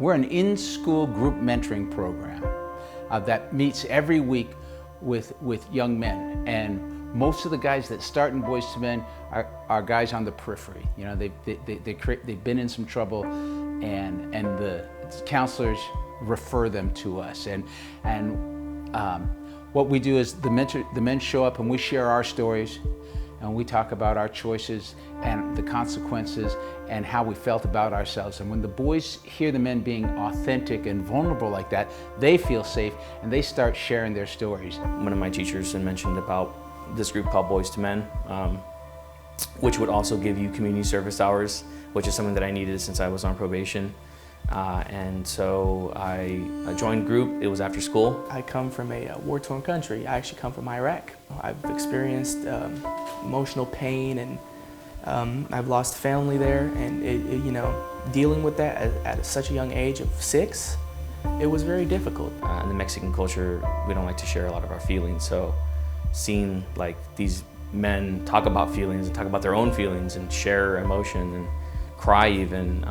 We're an in-school group mentoring program that meets every week with young men. And most of the guys that start in Boys to Men are guys on the periphery. You know, they've been in some trouble, and the counselors refer them to us. And what we do is the men show up and we share our stories, and we talk about our choices and the consequences and how we felt about ourselves. And when the boys hear the men being authentic and vulnerable like that, they feel safe and they start sharing their stories. One of my teachers had mentioned about this group called Boys to Men, which would also give you community service hours, which is something that I needed since I was on probation. And so I joined group. It was after school. I come from a war-torn country. I actually come from Iraq. I've experienced emotional pain, and I've lost family there. And you know, dealing with that at such a young age of 6, it was very difficult. In the Mexican culture, we don't like to share a lot of our feelings. So seeing like these men talk about feelings and talk about their own feelings and share emotion and cry even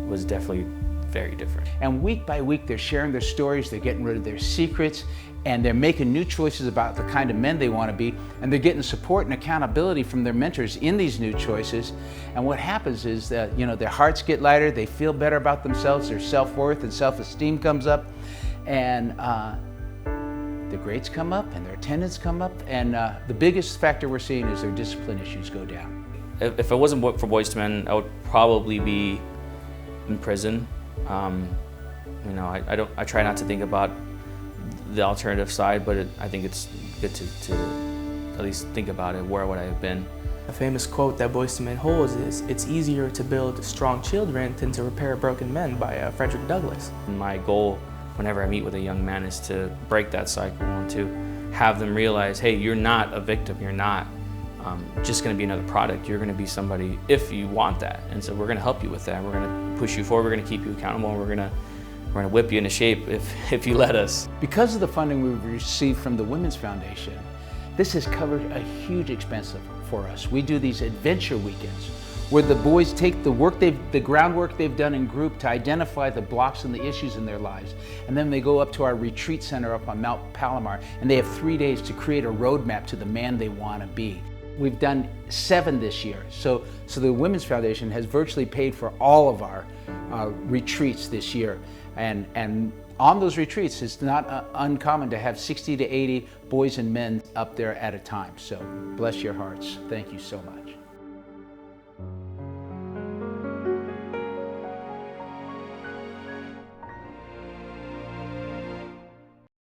was definitely very different. And week by week, they're sharing their stories, they're getting rid of their secrets, and they're making new choices about the kind of men they want to be, and they're getting support and accountability from their mentors in these new choices. And what happens is that, you know, their hearts get lighter, they feel better about themselves, their self-worth and self-esteem comes up, and the grades come up and their attendance come up, and the biggest factor we're seeing is their discipline issues go down. If it wasn't for Boys to Men, I would probably be in prison. You know, I try not to think about the alternative side, but I think it's good to at least think about it. Where would I have been? A famous quote that Boys to Men holds is, "It's easier to build strong children than to repair broken men," by Frederick Douglass. My goal whenever I meet with a young man is to break that cycle and to have them realize, hey, you're not a victim, you're not just going to be another product. You're going to be somebody if you want that, and so we're going to help you with that. We're going to push you forward. We're going to keep you accountable. And we're going to whip you into shape if you let us. Because of the funding we've received from the Women's Foundation, this has covered a huge expense for us. We do these adventure weekends where the boys take the groundwork they've done in group to identify the blocks and the issues in their lives, and then they go up to our retreat center up on Mount Palomar, and they have 3 days to create a roadmap to the man they want to be. We've done 7 this year, so the Women's Foundation has virtually paid for all of our retreats this year, and on those retreats, it's not uncommon to have 60 to 80 boys and men up there at a time. So bless your hearts. Thank you so much.